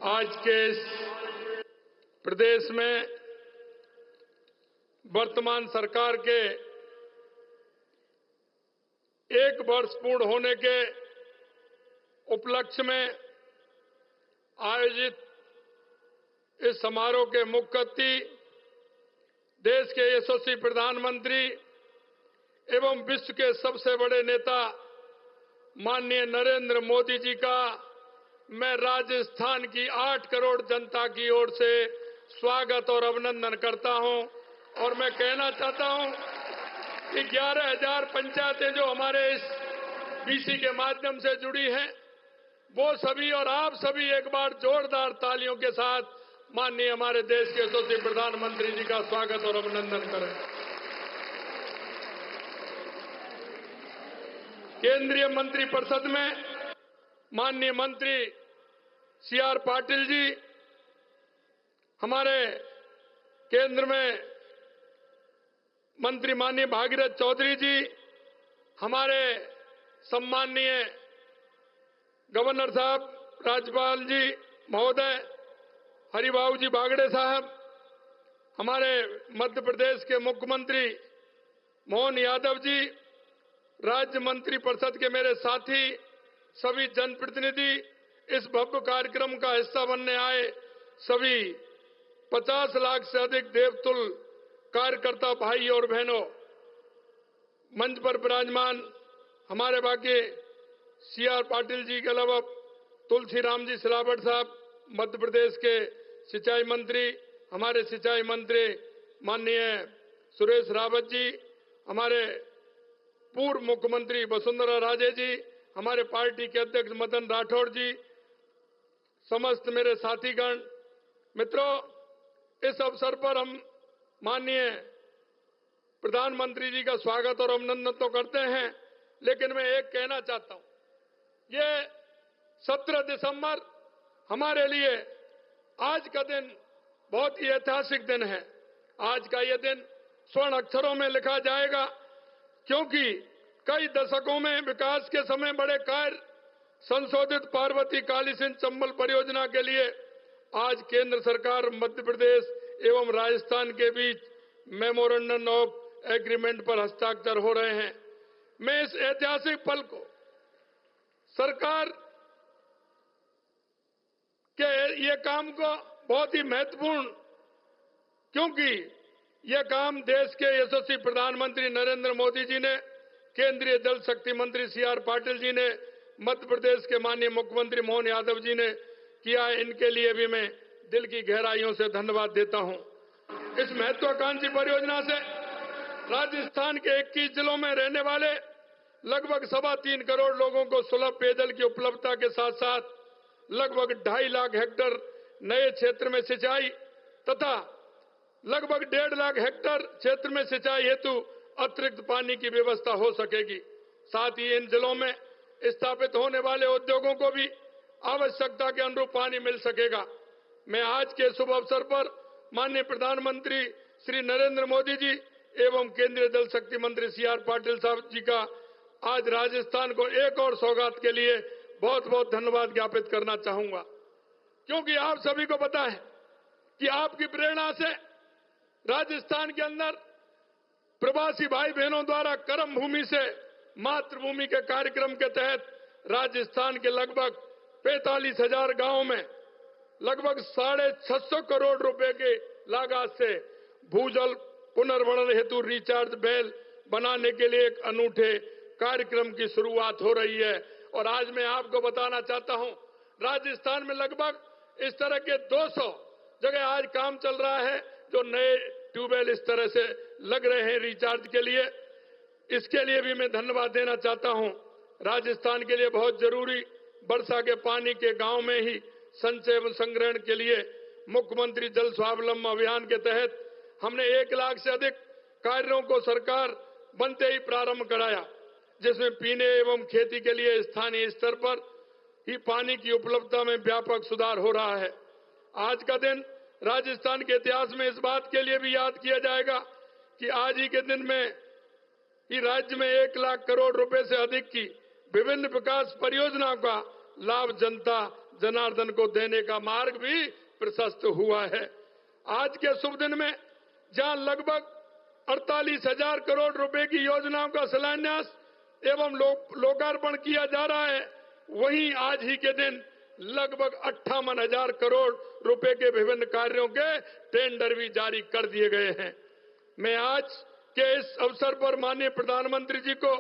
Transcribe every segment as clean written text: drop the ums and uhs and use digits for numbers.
आज के इस प्रदेश में वर्तमान सरकार के एक वर्ष पूर्ण होने के उपलक्ष्य में आयोजित इस समारोह के मुख्य अतिथि देश के यशस्वी प्रधानमंत्री एवं विश्व के सबसे बड़े नेता माननीय नरेंद्र मोदी जी का मैं राजस्थान की 8 करोड़ जनता की ओर से स्वागत और अभिनंदन करता हूं। और मैं कहना चाहता हूं कि 11,000 पंचायतें जो हमारे इस बीसी के माध्यम से जुड़ी हैं, वो सभी और आप सभी एक बार जोरदार तालियों के साथ माननीय हमारे देश के यशस्वी प्रधानमंत्री जी का स्वागत और अभिनंदन करें। केंद्रीय मंत्रिपरिषद में माननीय मंत्री सी.आर. पाटिल जी, हमारे केंद्र में मंत्री माननीय भागीरथ चौधरी जी, हमारे सम्माननीय गवर्नर साहब, राज्यपाल जी महोदय हरिबाबू जी बागड़े साहब, हमारे मध्य प्रदेश के मुख्यमंत्री मोहन यादव जी, राज्य मंत्रिपरिषद के मेरे साथी, सभी जनप्रतिनिधि, इस भव्य कार्यक्रम का हिस्सा बनने आए सभी 50 लाख से अधिक देवतुल्य कार्यकर्ता भाई और बहनों, मंच पर विराजमान हमारे बाकी सी.आर. पाटिल जी के अलावा तुलसीराम जी सिलावट साहब, मध्य प्रदेश के सिंचाई मंत्री, हमारे सिंचाई मंत्री माननीय सुरेश रावत जी, हमारे पूर्व मुख्यमंत्री वसुंधरा राजे जी, हमारे पार्टी के अध्यक्ष मदन राठौड़ जी, समस्त मेरे साथीगण, मित्रों, इस अवसर पर हम माननीय प्रधानमंत्री जी का स्वागत और अभिनंदन तो करते हैं, लेकिन मैं एक कहना चाहता हूं, ये 17 दिसंबर हमारे लिए आज का दिन बहुत ही ऐतिहासिक दिन है। आज का ये दिन स्वर्ण अक्षरों में लिखा जाएगा, क्योंकि कई दशकों में विकास के समय बड़े कार्य संशोधित पार्वती काली सिंध चंबल परियोजना के लिए आज केंद्र सरकार मध्य प्रदेश एवं राजस्थान के बीच मेमोरेंडम ऑफ एग्रीमेंट पर हस्ताक्षर हो रहे हैं। मैं इस ऐतिहासिक पल को सरकार के ये काम को बहुत ही महत्वपूर्ण, क्योंकि यह काम देश के यशस्वी प्रधानमंत्री नरेंद्र मोदी जी ने, केंद्रीय जल शक्ति मंत्री सी.आर. पाटिल जी ने, मध्य प्रदेश के माननीय मुख्यमंत्री मोहन यादव जी ने किया है। इनके लिए भी मैं दिल की गहराइयों से धन्यवाद देता हूं। इस महत्वाकांक्षी परियोजना से राजस्थान के 21 जिलों में रहने वाले लगभग 3.25 करोड़ लोगों को सुलभ पेयजल की उपलब्धता के साथ साथ लगभग 2.5 लाख हेक्टेयर नए क्षेत्र में सिंचाई तथा लगभग 1.5 लाख हेक्टेयर क्षेत्र में सिंचाई हेतु अतिरिक्त पानी की व्यवस्था हो सकेगी। साथ ही इन जिलों में स्थापित होने वाले उद्योगों को भी आवश्यकता के अनुरूप पानी मिल सकेगा। मैं आज के शुभ अवसर पर माननीय प्रधानमंत्री श्री नरेंद्र मोदी जी एवं केंद्रीय जल शक्ति मंत्री सी.आर. पाटिल साहब जी का आज राजस्थान को एक और सौगात के लिए बहुत बहुत धन्यवाद ज्ञापित करना चाहूंगा, क्योंकि आप सभी को पता है कि आपकी प्रेरणा से राजस्थान के अंदर प्रवासी भाई बहनों द्वारा कर्म भूमि से मातृभूमि के कार्यक्रम के तहत राजस्थान के लगभग 45,000 गांवों में लगभग 650 करोड़ रुपए के लागत से भूजल पुनर्भरण हेतु रिचार्ज बेल बनाने के लिए एक अनूठे कार्यक्रम की शुरुआत हो रही है। और आज मैं आपको बताना चाहता हूं, राजस्थान में लगभग इस तरह के 200 जगह आज काम चल रहा है, जो नए ट्यूबवेल इस तरह से लग रहे हैं रिचार्ज के लिए। इसके लिए भी मैं धन्यवाद देना चाहता हूं। राजस्थान के लिए बहुत जरूरी वर्षा के पानी के गांव में ही संचय एवं संग्रहण के लिए मुख्यमंत्री जल स्वावलंबन अभियान के तहत हमने 1 लाख से अधिक कार्यों को सरकार बनते ही प्रारंभ कराया, जिसमें पीने एवं खेती के लिए स्थानीय स्तर पर ही पानी की उपलब्धता में व्यापक सुधार हो रहा है। आज का दिन राजस्थान के इतिहास में इस बात के लिए भी याद किया जाएगा कि आज ही के दिन में ही राज्य में 1 लाख करोड़ रुपए से अधिक की विभिन्न विकास परियोजनाओं का लाभ जनता जनार्दन को देने का मार्ग भी प्रशस्त हुआ है। आज के शुभ दिन में जहां लगभग 48,000 करोड़ रुपए की योजनाओं का शिलान्यास एवं लोकार्पण किया जा रहा है, वहीं आज ही के दिन लगभग 58,000 करोड़ रुपए के विभिन्न कार्यों के टेंडर भी जारी कर दिए गए हैं। मैं आज के इस अवसर पर माननीय प्रधानमंत्री जी को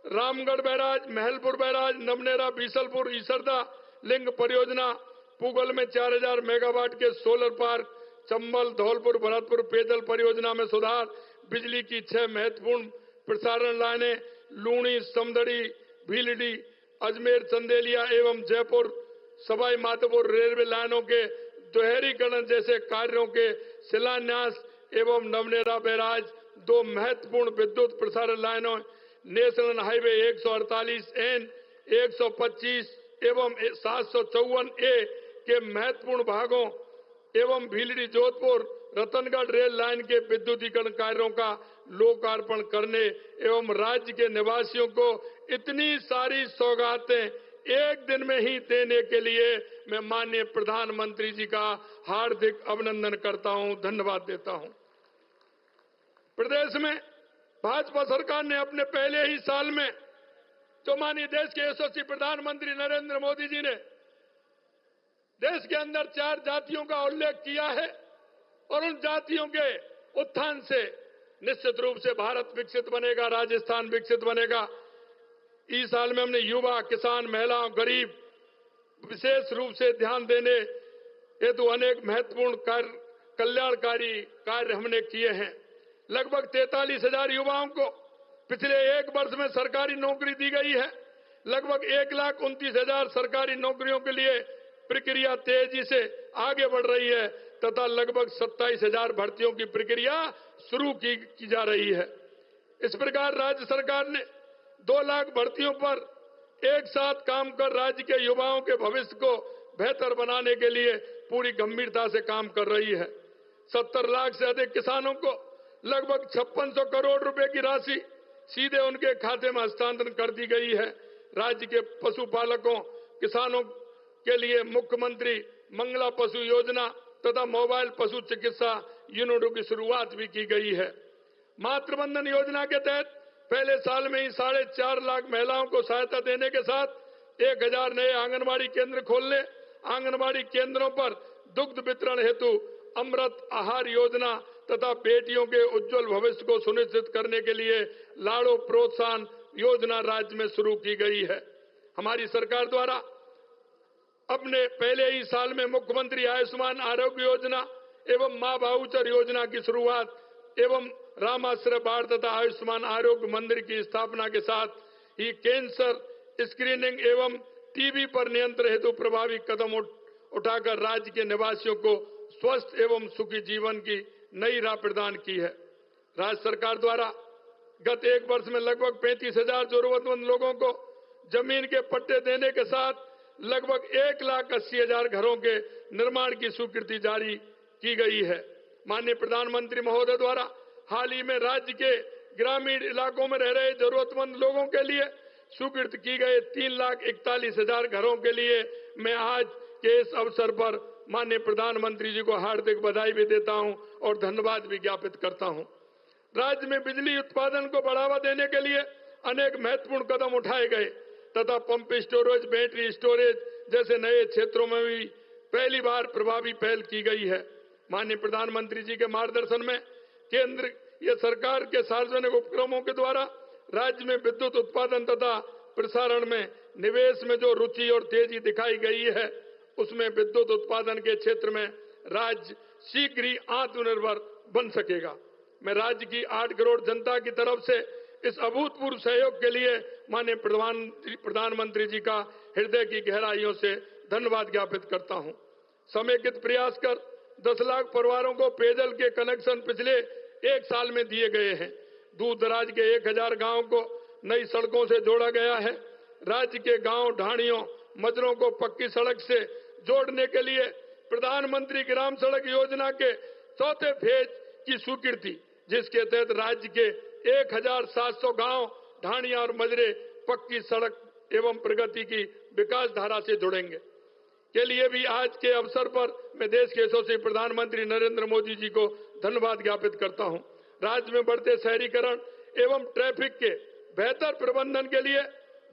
Ramgarh barrage, Mahalpur barrage, Namnera, Bisalpur, Isarda link परियोजना, पुगल में 4,000 मेगावाट के सोलर पार्क, चंबल, धौलपुर, भरतपुर पेयजल परियोजना में सुधार, बिजली की 6 महत्वपूर्ण प्रसारण लाइनें, लूणी, समदड़ी, भीलडी, अजमेर, चंदेलिया एवं जयपुर सवाई माधोपुर रेलवे लाइनों के दोहरीकरण जैसे कार्यों के शिलान्यास एवं नवनेरा बैराज 2 महत्वपूर्ण विद्युत प्रसारण लाइनों, नेशनल हाईवे 148N, 125 एवं 754A के महत्वपूर्ण भागों एवं भीलडी, जोधपुर, रतनगढ़ रेल लाइन के विद्युतीकरण कार्यों का लोकार्पण करने एवं राज्य के निवासियों को इतनी सारी सौगातें एक दिन में ही देने के लिए मैं माननीय प्रधानमंत्री जी का हार्दिक अभिनंदन करता हूं, धन्यवाद देता हूं। प्रदेश में भाजपा सरकार ने अपने पहले ही साल में जो माननीय देश के यशस्वी प्रधानमंत्री नरेंद्र मोदी जी ने देश के अंदर 4 जातियों का उल्लेख किया है और उन जातियों के उत्थान से निश्चित रूप से भारत विकसित बनेगा, राजस्थान विकसित बनेगा। इस साल में हमने युवा, किसान, महिलाओं, गरीब विशेष रूप से ध्यान देने हेतु अनेक महत्वपूर्ण कल्याणकारी कार्य हमने किए हैं। लगभग 43,000 युवाओं को पिछले 1 वर्ष में सरकारी नौकरी दी गई है। लगभग 1,29,000 सरकारी नौकरियों के लिए प्रक्रिया तेजी से आगे बढ़ रही है तथा लगभग 27,000 भर्तियों की प्रक्रिया शुरू की जा रही है। इस प्रकार राज्य सरकार ने 2 लाख भर्तियों पर एक साथ काम कर राज्य के युवाओं के भविष्य को बेहतर बनाने के लिए पूरी गंभीरता से काम कर रही है। 70 लाख से अधिक किसानों को लगभग 5600 करोड़ रुपए की राशि सीधे उनके खाते में हस्तांतरण कर दी गई है। राज्य के पशुपालकों, किसानों के लिए मुख्यमंत्री मंगला पशु योजना तथा मोबाइल पशु चिकित्सा यूनिटों की शुरुआत भी की गई है। मातृवंदन योजना के तहत पहले साल में ही 4.5 लाख महिलाओं को सहायता देने के साथ 1,000 नए आंगनबाड़ी केंद्र खोलने, आंगनबाड़ी केंद्रों पर दुग्ध वितरण हेतु अमृत आहार योजना तथा बेटियों के उज्जवल भविष्य को सुनिश्चित करने के लिए लाड़ो प्रोत्साहन योजना राज्य में शुरू की गई है। हमारी सरकार द्वारा अपने पहले ही साल में मुख्यमंत्री आयुष्मान आरोग्य योजना एवं मां भाऊचर योजना की शुरुआत एवं रामाश्रय बाढ़ तथा आयुष्मान आरोग्य मंदिर की स्थापना के साथ ही कैंसर स्क्रीनिंग एवं टीबी पर नियंत्रण हेतु प्रभावी कदम उठाकर राज्य के निवासियों को स्वस्थ एवं सुखी जीवन की नई राह प्रदान की है। राज्य सरकार द्वारा गत 1 वर्ष में लगभग 35,000 जरूरतमंद लोगों को जमीन के पट्टे देने के साथ लगभग 1,80,000 घरों के निर्माण की स्वीकृति जारी की गई है। माननीय प्रधानमंत्री महोदय द्वारा हाल ही में राज्य के ग्रामीण इलाकों में रह रहे जरूरतमंद लोगों के लिए स्वीकृत की गए 3,41,000 घरों के लिए मैं आज के इस अवसर पर माननीय प्रधानमंत्री जी को हार्दिक बधाई भी देता हूं और धन्यवाद भी ज्ञापित करता हूं। राज्य में बिजली उत्पादन को बढ़ावा देने के लिए अनेक महत्वपूर्ण कदम उठाए गए तथा पंप स्टोरेज, बैटरी स्टोरेज जैसे नए क्षेत्रों में भी पहली बार प्रभावी पहल की गई है। माननीय प्रधानमंत्री जी के मार्गदर्शन में केंद्र या सरकार के सार्वजनिक उपक्रमों के द्वारा राज्य में विद्युत उत्पादन तथा प्रसारण में निवेश में जो रुचि और तेजी दिखाई गई है, उसमें विद्युत उत्पादन के क्षेत्र में राज्य शीघ्र ही आत्मनिर्भर बन सकेगा। मैं राज्य की 8 करोड़ जनता की तरफ से इस अभूतपूर्व सहयोग के लिए माननीय प्रधानमंत्री जी का हृदय की गहराइयों से धन्यवाद ज्ञापित करता हूं। समेकित प्रयास कर 10 लाख परिवारों को पेयजल के कनेक्शन पिछले 1 साल में दिए गए हैं। दूर दराज के 1,000 गांवों को नई सड़कों से जोड़ा गया है। राज्य के गांव, ढाणियों, मजरों को पक्की सड़क से जोड़ने के लिए प्रधानमंत्री ग्राम सड़क योजना के 4थे फेज की स्वीकृति, जिसके तहत राज्य के 1,700 गांव, ढाणियां और मजरे पक्की सड़क एवं प्रगति की विकास धारा से जुड़ेंगे। के लिए भी आज के अवसर पर मैं देश के यशस्वी प्रधानमंत्री नरेंद्र मोदी जी को धन्यवाद ज्ञापित करता हूं। राज्य में बढ़ते शहरीकरण एवं ट्रैफिक के बेहतर प्रबंधन के लिए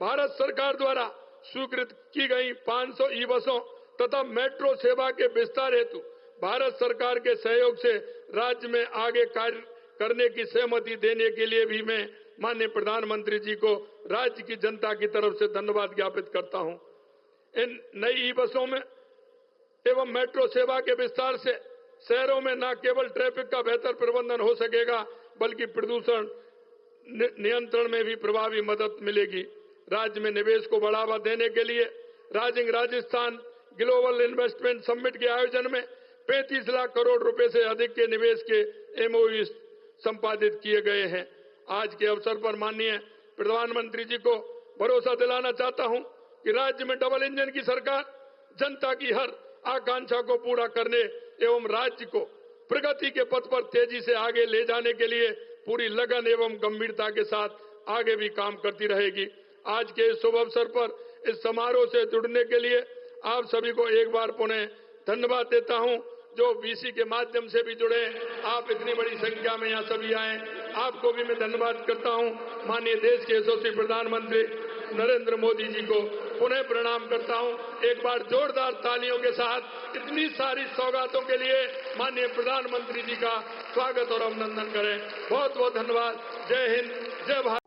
भारत सरकार द्वारा स्वीकृत की गई 500 ई बसों तथा मेट्रो सेवा के विस्तार हेतु भारत सरकार के सहयोग से राज्य में आगे कार्य करने की सहमति देने के लिए भी मैं माननीय प्रधानमंत्री जी को राज्य की जनता की तरफ से धन्यवाद ज्ञापित करता हूं। इन नई ई बसों में एवं मेट्रो सेवा के विस्तार से शहरों में न केवल ट्रैफिक का बेहतर प्रबंधन हो सकेगा बल्कि प्रदूषण नियंत्रण में भी प्रभावी मदद मिलेगी। राज्य में निवेश को बढ़ावा देने के लिए rising Rajasthan global investment summit के आयोजन में 35 लाख करोड़ रुपए से अधिक के निवेश के एमओयू संपादित किए गए हैं। आज के अवसर पर माननीय प्रधानमंत्री जी को भरोसा दिलाना चाहता हूं कि राज्य में डबल इंजन की सरकार जनता की हर आकांक्षा को पूरा करने एवं राज्य को प्रगति के पथ पर तेजी से आगे ले जाने के लिए पूरी लगन एवं गंभीरता के साथ आगे भी काम करती रहेगी। आज के इस शुभ अवसर पर इस समारोह से जुड़ने के लिए आप सभी को एक बार पुनः धन्यवाद देता हूं। जो वीसी के माध्यम से भी जुड़े, आप इतनी बड़ी संख्या में यहाँ सभी आए, आपको भी मैं धन्यवाद करता हूं। माननीय देश के यशस्वी प्रधानमंत्री नरेंद्र मोदी जी को पुनः प्रणाम करता हूं। एक बार जोरदार तालियों के साथ इतनी सारी सौगातों के लिए माननीय प्रधानमंत्री जी का स्वागत और अभिनंदन करें। बहुत बहुत धन्यवाद। जय हिंद, जय भारत।